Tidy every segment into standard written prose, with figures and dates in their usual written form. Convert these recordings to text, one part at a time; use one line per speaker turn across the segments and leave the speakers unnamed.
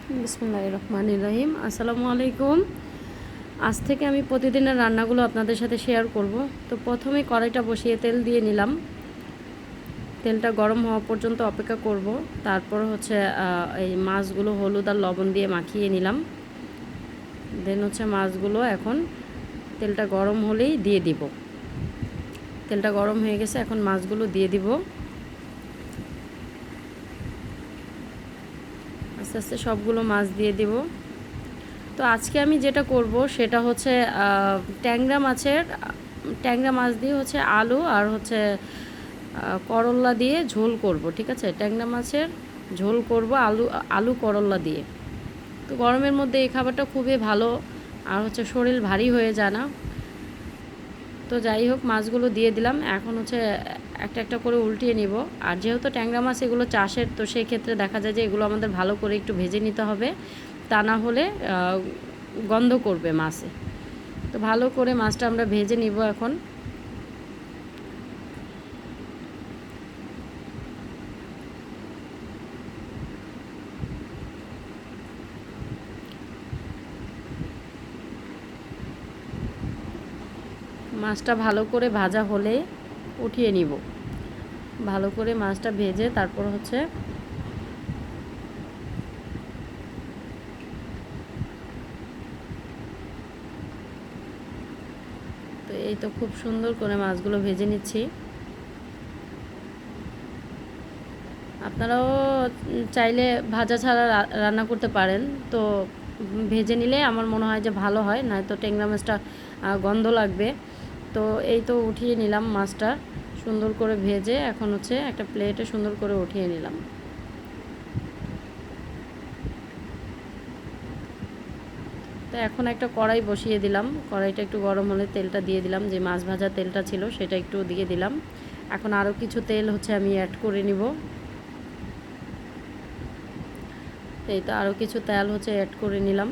বিসমিল্লাহির রহমানির রহিম। আসসালামু আলাইকুম। আজ থেকে আমি প্রতিদিনের রান্নাগুলো আপনাদের সাথে শেয়ার করব। তো প্রথমে কড়াইটা বসিয়ে তেল দিয়ে নিলাম। তেলটা গরম হওয়া পর্যন্ত অপেক্ষা করব। তারপর হচ্ছে এই মাছগুলো হলুদ আর লবণ দিয়ে মাখিয়ে নিলাম। দেন হচ্ছে মাছগুলো এখন তেলটা গরম হলেই দিয়ে দিব। তেলটা গরম হয়ে গেছে, এখন মাছগুলো দিয়ে দিব। আস্তে আস্তে সবগুলো মাছ দিয়ে দিব। তো আজকে আমি যেটা করব সেটা হচ্ছে ট্যাংরা মাছ দিয়ে হচ্ছে আলু আর হচ্ছে করল্লা দিয়ে ঝোল করব। ঠিক আছে, ট্যাংরা মাছের ঝোল করব আলু করল্লা দিয়ে। তো গরমের মধ্যে এই খাবারটা খুবই ভালো, আর হচ্ছে শরীর ভারী হয়ে যায় না। তো যাই হোক, মাছগুলো দিয়ে দিলাম। এখন হচ্ছে একটা একটা করে উল্টিয়ে নিব। আর যেহেতু ট্যাংরা মাছ এগুলো চাষের, তো সেই ক্ষেত্রে দেখা যায় যে এগুলো আমাদের ভালো করে একটু ভেজে নিতে হবে, তা না হলে গন্ধ করবে মাছে। তো ভালো করে মাছটা আমরা ভেজে নিব এখন। মাছটা ভালো করে ভাজা হলে উঠিয়ে নিব। ভালো করে মাছটা ভেজে তারপর হচ্ছে তো এই তো খুব সুন্দর করে মাছগুলো ভেজে নিচ্ছি। আপনারাও চাইলে ভাজা ছাড়া রান্না করতে পারেন। তো ভেজে নিলে আমার মনে হয় যে ভালো হয়, নয়তো ট্যাংরা মাছটা গন্ধ লাগবে। তো এই তো উঠিয়ে নিলাম মাছটা সুন্দর করে ভেজে। এখন হচ্ছে একটা প্লেটে সুন্দর করে উঠিয়ে নিলাম। তো এখন একটা কড়াই বসিয়ে দিলাম। কড়াইটা একটু গরম হলে তেলটা দিয়ে দিলাম। যে মাছ ভাজা তেলটা ছিল সেটা একটু দিয়ে দিলাম। এখন আরও কিছু তেল হচ্ছে আমি অ্যাড করে নিব। এই তো আরও কিছু তেল হচ্ছে অ্যাড করে নিলাম।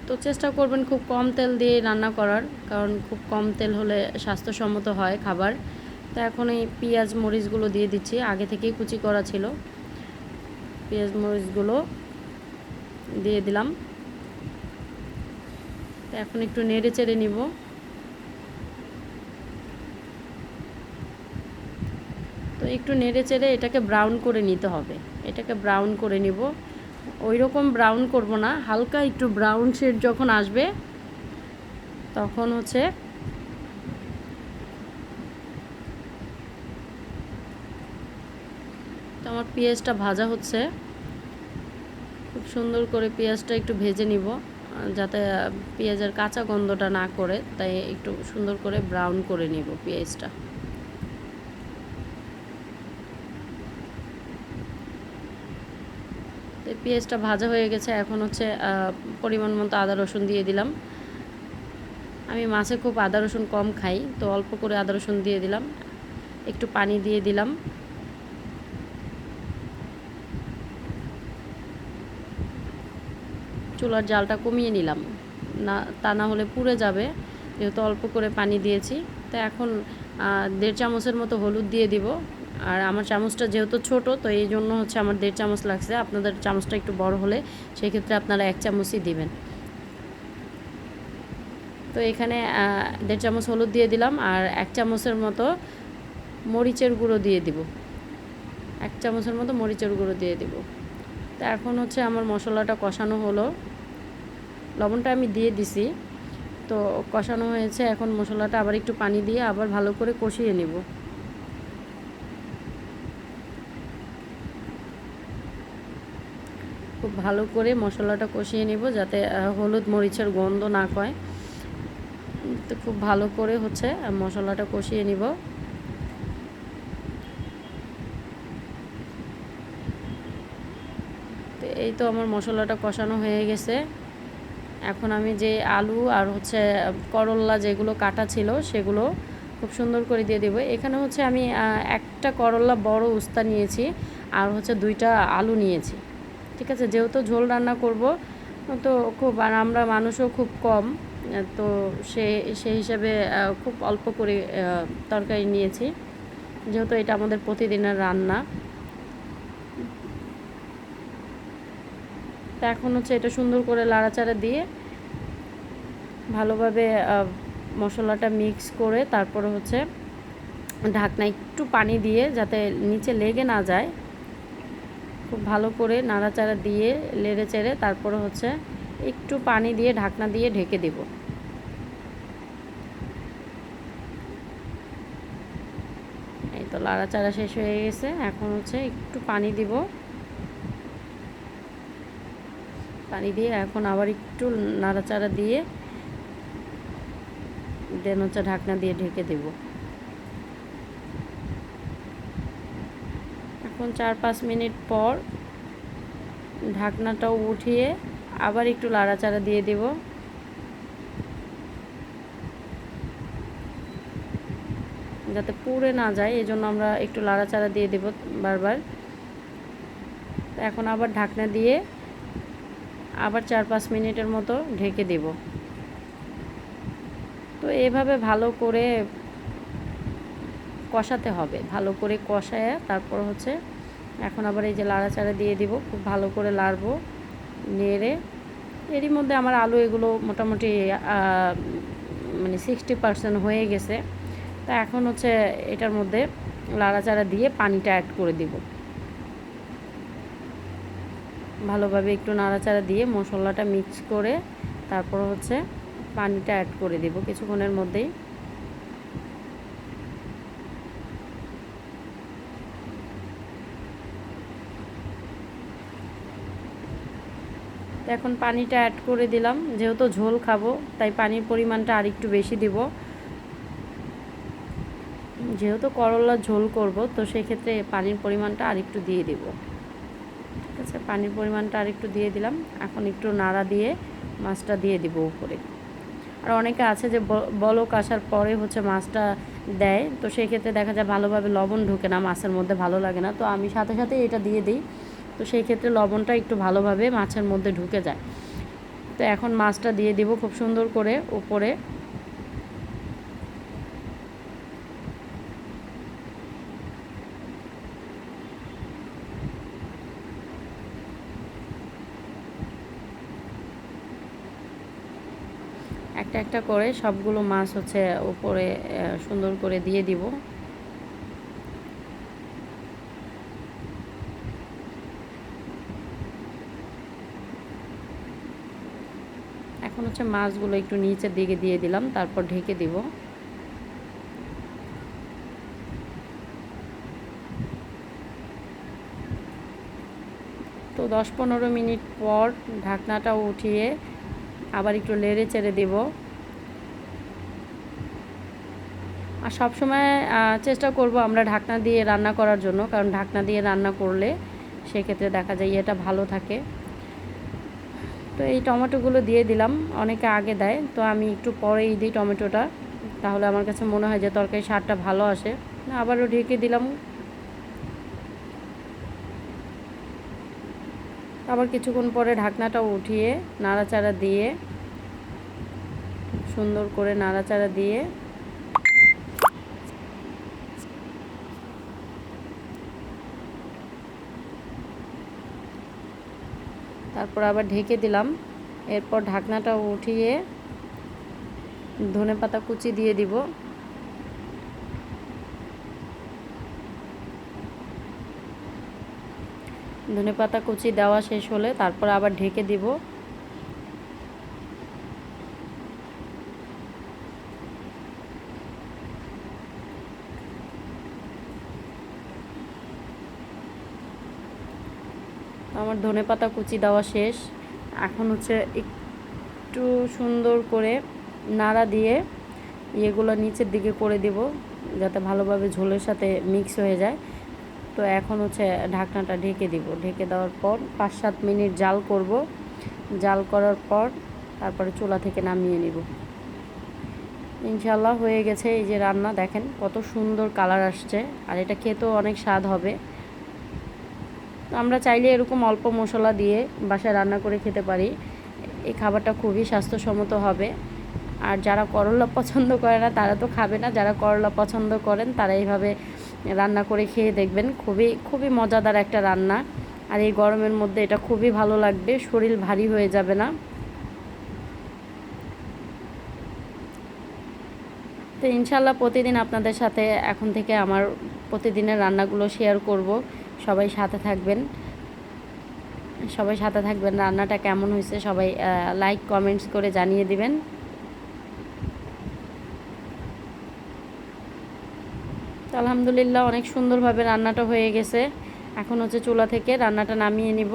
তো চেষ্টা করবেন খুব কম তেল দিয়ে রান্না করার, কারণ খুব কম তেল হলে স্বাস্থ্যসম্মত হয় খাবার। তো এখন এই পেঁয়াজ মরিচগুলো দিয়ে দিচ্ছি, আগে থেকেই কুচি করা ছিল। পেঁয়াজ মরিচগুলো দিয়ে দিলাম। তো এখন একটু নেড়ে চেড়ে নিব। তো একটু নেড়ে চেড়ে এটাকে ব্রাউন করে নিতে হবে। এটাকে ব্রাউন করে নিব। ওই রকম ব্রাউন করব না, হালকা একটু ব্রাউন শেড যখন আসবে তখন হচ্ছে তো আমার পেঁয়াজটা ভাজা হচ্ছে। খুব সুন্দর করে পেঁয়াজটা একটু ভেজে নিব, যাতে পেঁয়াজের কাঁচা গন্ধটা না করে, তাই একটু সুন্দর করে ব্রাউন করে নিব পেঁয়াজটা। তো পেঁয়াজটা ভাজা হয়ে গেছে। এখন হচ্ছে পরিমাণ মতো আদা রসুন দিয়ে দিলাম। আমি মাছে খুব আদা রসুন কম খাই, তো অল্প করে আদা রসুন দিয়ে দিলাম। একটু পানি দিয়ে দিলাম। চুলার জালটা কমিয়ে নিলাম, না তা না হলে পুড়ে যাবে, যেহেতু অল্প করে পানি দিয়েছি। তো এখন 1.5 চামচের মতো হলুদ দিয়ে দিব। আর আমার চামচটা যেহেতু ছোট, তো এই জন্য হচ্ছে আমার 1.5 চামচ লাগছে। আপনাদের চামচটা একটু বড় হলে সেক্ষেত্রে আপনারা 1 চামচই দিবেন। তো এখানে 1.5 চামচ হলুদ দিয়ে দিলাম, আর 1 চামচের মতো মরিচের গুঁড়ো দিয়ে দিব। 1 চামচের মতো মরিচের গুঁড়ো দিয়ে দিব। তো এখন হচ্ছে আমার মশলাটা কষানো হলো। লবণটা আমি দিয়ে দিছি। তো কষানো হয়েছে, এখন মশলাটা আবার একটু পানি দিয়ে আবার ভালো করে কষিয়ে নেব। খুব ভালো করে মশলাটা কষিয়ে নেব, যাতে হলুদ মরিচের গন্ধ না হয়। তো খুব ভালো করে হচ্ছে মশলাটা কষিয়ে নিব। তো এই তো আমার মশলাটা কষানো হয়ে গেছে। এখন আমি যে আলু আর হচ্ছে করল্লা যেগুলো কাটা ছিল সেগুলো খুব সুন্দর করে দিয়ে দেবো। এখানে হচ্ছে আমি একটা করল্লা বড় উস্তা নিয়েছি, আর হচ্ছে 2টা আলু নিয়েছি। ঠিক আছে, যেহেতু ঝোল রান্না করব, তো খুব আর আমরা মানুষও খুব কম, তো সেই হিসাবে খুব অল্প করে তরকারি নিয়েছি, যেহেতু এটা আমাদের প্রতিদিনের রান্না। তো এখন হচ্ছে এটা সুন্দর করে নাড়াচাড়া দিয়ে ভালোভাবে মশলাটা মিক্স করে তারপরে হচ্ছে ঢাকনা একটু পানি দিয়ে যাতে নিচে লেগে না যায় খুব ভালো করে নাড়াচাড়া দিয়ে নেড়ে চেড়ে তারপরে হচ্ছে একটু পানি দিয়ে ঢাকনা দিয়ে ঢেকে দেব। এই তো নাড়াচাড়া শেষ হয়ে গেছে, এখন হচ্ছে একটু পানি দিব। পানি দিয়ে এখন আবার একটু নাড়াচাড়া দিয়ে দেন হচ্ছে ঢাকনা দিয়ে ঢেকে দেব। এখন 4-5 মিনিট পর ঢাকনাটাও উঠিয়ে আবার একটু নাড়াচাড়া দিয়ে দেব। যাতে পুড়ে না যায় এজন্য আমরা একটু নাড়াচাড়া দিয়ে দেব বারবার। এখন আবার ঢাকনা দিয়ে আবার 4-5 মিনিটের মতো ঢেকে দেব। তো এভাবে ভালো করে কষাতে হবে, ভালো করে কষায় তারপর হচ্ছে এখন আবার এই যে নাড়াচাড়া দিয়ে দিব, খুব ভালো করে নাড়বো নেড়ে। এরই মধ্যে আমার আলু এগুলো মোটামুটি মানে 60% হয়ে গেছে। তো এখন হচ্ছে এটার মধ্যে নাড়াচাড়া দিয়ে পানিটা অ্যাড করে দিব। ভালোভাবে একটু নাড়াচাড়া দিয়ে মশলাটা মিক্স করে তারপর হচ্ছে পানিটা অ্যাড করে দেব কিছুক্ষণের মধ্যেই। এখন পানিটা অ্যাড করে দিলাম, যেহেতু ঝোল খাবো তাই পানির পরিমাণটা আরেকটু বেশি দিব। যেহেতু করলার ঝোল করব তো সেক্ষেত্রে পানির পরিমাণটা আরেকটু দিয়ে দিব। ঠিক আছে, পানির পরিমাণটা আরেকটু দিয়ে দিলাম। এখন একটু নাড়া দিয়ে মাছটা দিয়ে দিব উপরে। আর অনেকে আছে যে বলক আসার পরে হচ্ছে মাছটা দেয়, তো সেক্ষেত্রে দেখা যায় ভালোভাবে লবণ ঢোকে না মাছের মধ্যে, ভালো লাগে না। তো আমি সাথে সাথে এটা দিয়ে দিই, তো সেই ক্ষেত্রে লবণটা একটু ভালোভাবে মাছের মধ্যে ঢুকে যায়। তো এখন মাছটা দিয়ে দিব খুব সুন্দর করে উপরে। একটা একটা করে সবগুলো মাছ হচ্ছে উপরে সুন্দর করে দিয়ে দিব। এখন হচ্ছে মাছগুলো একটু নিচের দিকে দিয়ে দিলাম, তারপর ঢেকে দিব। তো 10-15 মিনিট পর ঢাকনাটা উঠিয়ে আবার একটু নেড়ে চেড়ে দেব। আর সবসময় চেষ্টা করব আমরা ঢাকনা দিয়ে রান্না করার জন্য, কারণ ঢাকনা দিয়ে রান্না করলে সেক্ষেত্রে দেখা যায় এটা ভালো থাকে। তো এই টমেটোগুলো দিয়ে দিলাম, অনেকে আগে দেয়, তো আমি একটু পরেই দিই টমেটোটা, তাহলে আমার কাছে মনে হয় যে তরকারি স্বাদটা ভালো আসে। আবারও ঢেকে দিলাম। আবার কিছুক্ষণ পরে ঢাকনাটা উঠিয়ে নাড়াচাড়া দিয়ে সুন্দর করে নাড়াচাড়া দিয়ে তারপর আবার ঢেকে দিলাম। এরপর ঢাকনাটা উঠিয়ে ধনেপাতা কুচি দিয়ে দিব। ধনেপাতা কুচি দেওয়া শেষ হলে তারপর আবার ঢেকে দিব। আমার ধনেপাতা কুচি দেওয়া শেষ। এখন হচ্ছে একটু সুন্দর করে নাড়া দিয়ে এগুলো নিচের দিকে করে দিব যাতে ভালোভাবে ঝোলের সাথে মিক্স হয়ে যায়। তো এখন হচ্ছে ঢাকনাটা ঢেকে দিব। ঢেকে দেওয়ার পর 5-7 মিনিট জাল করব। জাল করার পর তারপরে চুলা থেকে নামিয়ে নিব। ইনশাল্লাহ হয়ে গেছে এই যে রান্না, দেখেন কত সুন্দর কালার আসছে, আর এটা খেতেও অনেক স্বাদ হবে। আমরা চাইলে এরকম অল্প মশলা দিয়ে বাসায় রান্না করে খেতে পারি। এই খাবারটা খুবই স্বাস্থ্যসম্মত হবে। আর যারা করলা পছন্দ করে না তারা তো খাবে না, যারা করলা পছন্দ করেন তারা এইভাবে রান্না করে খেয়ে দেখবেন, খুবই খুবই মজাদার একটা রান্না। আর এই গরমের মধ্যে এটা খুবই ভালো লাগবে, শরীর ভারী হয়ে যাবে না। তো ইনশাল্লাহ প্রতিদিন আপনাদের সাথে এখন থেকে আমার প্রতিদিনের রান্নাগুলো শেয়ার করব। সবাই সাথে থাকবেন, রান্নাটা কেমন হয়েছে সবাই লাইক কমেন্টস করে জানিয়ে দিবেন। তো আলহামদুলিল্লাহ অনেক সুন্দরভাবে রান্নাটা হয়ে গেছে। এখন হচ্ছে চুলা থেকে রান্নাটা নামিয়ে নিব।